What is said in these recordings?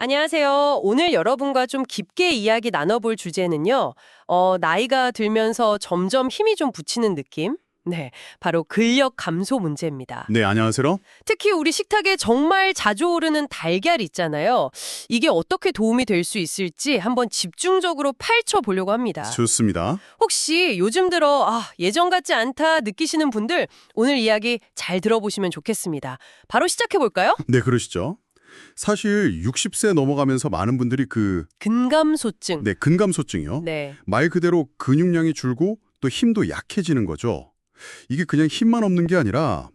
안녕하세요. 오늘 여러분과 좀 깊게 이야기 나눠볼 주제는요. 나이가 들면서 점점 힘이 좀 붙이는 느낌? 네, 바로 근력 감소 문제입니다. 네, 안녕하세요. 특히 우리 식탁에 정말 자주 오르는 달걀 있잖아요. 이게 어떻게 도움이 될 수 있을지 한번 집중적으로 파헤쳐 보려고 합니다. 좋습니다. 혹시 요즘 들어 예전 같지 않다 느끼시는 분들 오늘 이야기 잘 들어보시면 좋겠습니다. 바로 시작해 볼까요? 네, 그러시죠. 사실 60세 넘어가면서 많은 분들이 근감소증. 근감소증이요. 네. 말 그대로 근육량이 줄고 또 힘도 약해지는 거죠. 이게 그냥 힘만 없는 게 아니라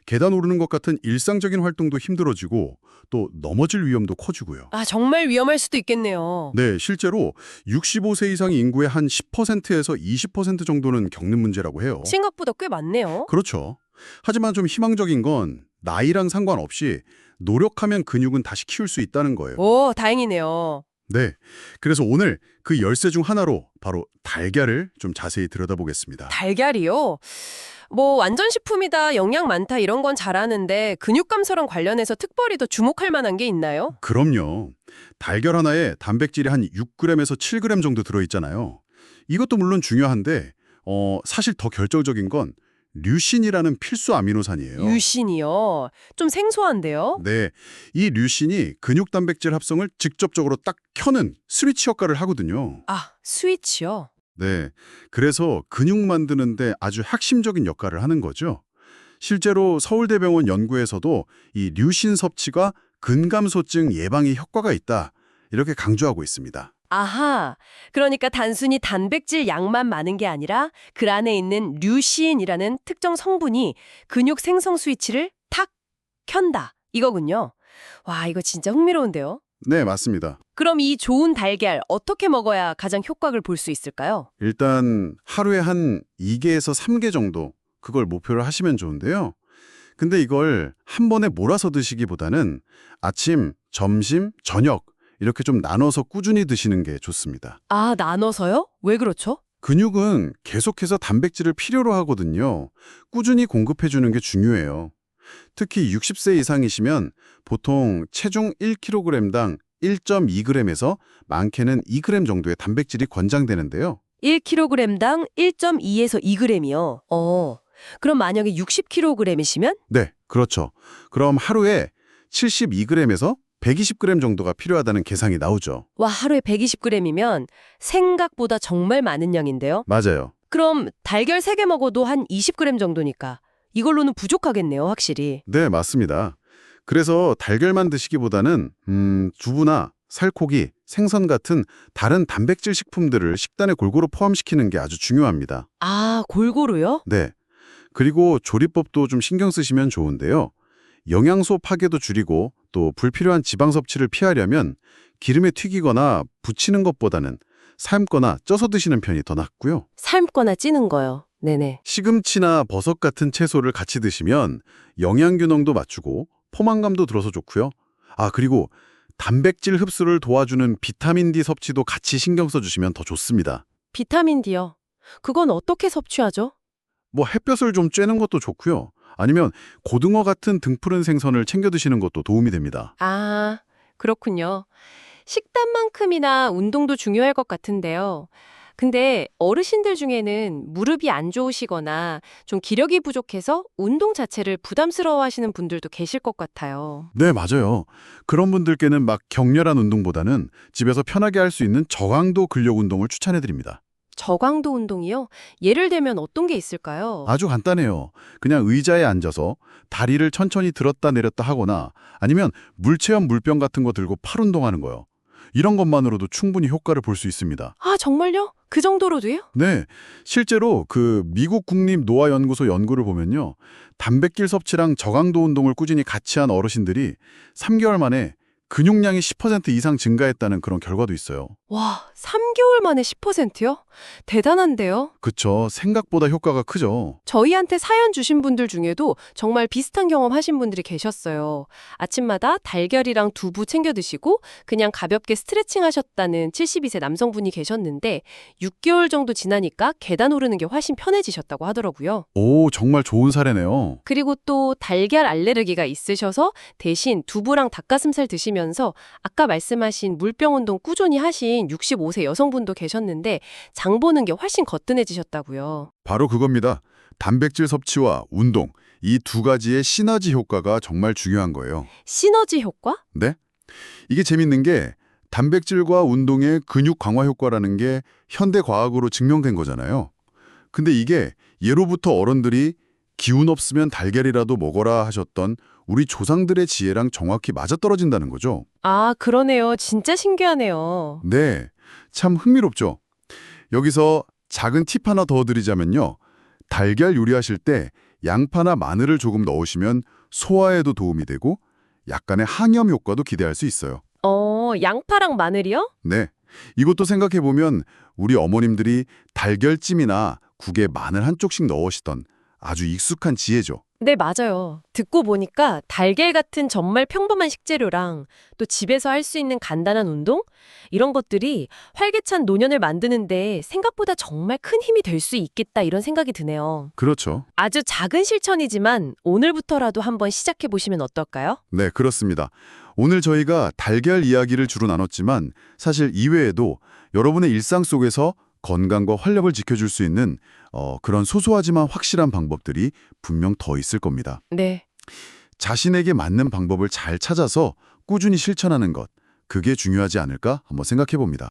계단 오르는 것 같은 일상적인 활동도 힘들어지고 또 넘어질 위험도 커지고요. 정말 위험할 수도 있겠네요. 네, 실제로 65세 이상 인구의 한 10%에서 20% 정도는 겪는 문제라고 해요. 생각보다 꽤 많네요. 그렇죠. 하지만 좀 희망적인 건 나이랑 상관없이 노력하면 근육은 다시 키울 수 있다는 거예요. 오, 다행이네요. 네. 그래서 오늘 그 열쇠 중 하나로 바로 달걀을 좀 자세히 들여다보겠습니다. 달걀이요? 뭐 완전 식품이다, 영양 많다 이런 건 잘 아는데 근육 감소랑 관련해서 특별히 더 주목할 만한 게 있나요? 그럼요. 달걀 하나에 단백질이 한 6g에서 7g 정도 들어있잖아요. 이것도 물론 중요한데 사실 더 결정적인 건 류신이라는 필수 아미노산이에요. 유신이요. 좀 생소한데요? 네, 이 류신이 근육 단백질 합성을 직접적으로 딱 켜는 스위치 역할을 하거든요. 스위치요. 네, 그래서 근육 만드는데 아주 핵심적인 역할을 하는 거죠. 실제로 서울대병원 연구에서도 이 류신 섭취가 근감소증 예방에 효과가 있다, 이렇게 강조하고 있습니다. 아하, 그러니까 단순히 단백질 양만 많은 게 아니라 그 안에 있는 류신이라는 특정 성분이 근육 생성 스위치를 탁 켠다. 이거군요. 와, 이거 진짜 흥미로운데요? 네, 맞습니다. 그럼 이 좋은 달걀 어떻게 먹어야 가장 효과를 볼 수 있을까요? 일단 하루에 한 2개에서 3개 정도 그걸 목표로 하시면 좋은데요. 근데 이걸 한 번에 몰아서 드시기보다는 아침, 점심, 저녁 이렇게 좀 나눠서 꾸준히 드시는 게 좋습니다. 나눠서요? 왜 그렇죠? 근육은 계속해서 단백질을 필요로 하거든요. 꾸준히 공급해 주는 게 중요해요. 특히 60세 이상이시면 보통 체중 1kg당 1.2g에서 많게는 2g 정도의 단백질이 권장되는데요. 1kg당 1.2에서 2g이요. 그럼 만약에 60kg이시면? 네, 그렇죠. 그럼 하루에 72g에서 120g 정도가 필요하다는 계산이 나오죠. 와, 하루에 120g이면 생각보다 정말 많은 양인데요? 맞아요. 그럼 달걀 3개 먹어도 한 20g 정도니까 이걸로는 부족하겠네요, 확실히. 네, 맞습니다. 그래서 달걀만 드시기보다는 두부나 살코기, 생선 같은 다른 단백질 식품들을 식단에 골고루 포함시키는 게 아주 중요합니다. 골고루요? 네. 그리고 조리법도 좀 신경 쓰시면 좋은데요. 영양소 파괴도 줄이고 또 불필요한 지방 섭취를 피하려면 기름에 튀기거나 부치는 것보다는 삶거나 쪄서 드시는 편이 더 낫고요. 삶거나 찌는 거요. 네네. 시금치나 버섯 같은 채소를 같이 드시면 영양 균형도 맞추고 포만감도 들어서 좋고요. 그리고 단백질 흡수를 도와주는 비타민 D 섭취도 같이 신경 써주시면 더 좋습니다. 비타민 D요. 그건 어떻게 섭취하죠? 뭐 햇볕을 좀 쬐는 것도 좋고요. 아니면 고등어 같은 등푸른 생선을 챙겨 드시는 것도 도움이 됩니다. 그렇군요. 식단만큼이나 운동도 중요할 것 같은데요. 근데 어르신들 중에는 무릎이 안 좋으시거나 좀 기력이 부족해서 운동 자체를 부담스러워하시는 분들도 계실 것 같아요. 네, 맞아요. 그런 분들께는 막 격렬한 운동보다는 집에서 편하게 할 수 있는 저강도 근력 운동을 추천해 드립니다. 저강도 운동이요? 예를 들면 어떤 게 있을까요? 아주 간단해요. 그냥 의자에 앉아서 다리를 천천히 들었다 내렸다 하거나 아니면 물체험 물병 같은 거 들고 팔 운동하는 거요. 이런 것만으로도 충분히 효과를 볼 수 있습니다. 정말요? 그 정도로도요? 네, 실제로 그 미국 국립노화연구소 연구를 보면요. 단백질 섭취랑 저강도 운동을 꾸준히 같이 한 어르신들이 3개월 만에 근육량이 10% 이상 증가했다는 그런 결과도 있어요. 와, 3개월 만에 10%요? 대단한데요? 그쵸, 생각보다 효과가 크죠. 저희한테 사연 주신 분들 중에도 정말 비슷한 경험 하신 분들이 계셨어요. 아침마다 달걀이랑 두부 챙겨 드시고 그냥 가볍게 스트레칭 하셨다는 72세 남성분이 계셨는데 6개월 정도 지나니까 계단 오르는 게 훨씬 편해지셨다고 하더라고요. 오, 정말 좋은 사례네요. 그리고 또 달걀 알레르기가 있으셔서 대신 두부랑 닭가슴살 드시면 드시면서 아까 말씀하신 물병 운동 꾸준히 하신 65세 여성분도 계셨는데 장 보는 게 훨씬 거뜬해지셨다고요. 바로 그겁니다. 단백질 섭취와 운동, 이 두 가지의 시너지 효과가 정말 중요한 거예요. 시너지 효과? 네? 이게 재밌는 게 단백질과 운동의 근육 강화 효과라는 게 현대 과학으로 증명된 거잖아요. 근데 이게 예로부터 어른들이 기운 없으면 달걀이라도 먹어라 하셨던 우리 조상들의 지혜랑 정확히 맞아떨어진다는 거죠. 아, 그러네요. 진짜 신기하네요. 네, 참 흥미롭죠. 여기서 작은 팁 하나 더 드리자면요. 달걀 요리하실 때 양파나 마늘을 조금 넣으시면 소화에도 도움이 되고 약간의 항염 효과도 기대할 수 있어요. 양파랑 마늘이요? 네, 이것도 생각해보면 우리 어머님들이 달걀찜이나 국에 마늘 한 쪽씩 넣으시던 아주 익숙한 지혜죠. 네, 맞아요. 듣고 보니까 달걀 같은 정말 평범한 식재료랑 또 집에서 할 수 있는 간단한 운동? 이런 것들이 활기찬 노년을 만드는데 생각보다 정말 큰 힘이 될 수 있겠다 이런 생각이 드네요. 그렇죠. 아주 작은 실천이지만 오늘부터라도 한번 시작해 보시면 어떨까요? 네, 그렇습니다. 오늘 저희가 달걀 이야기를 주로 나눴지만 사실 이외에도 여러분의 일상 속에서 건강과 활력을 지켜줄 수 있는 그런 소소하지만 확실한 방법들이 분명 더 있을 겁니다. 네. 자신에게 맞는 방법을 잘 찾아서 꾸준히 실천하는 것, 그게 중요하지 않을까 한번 생각해 봅니다.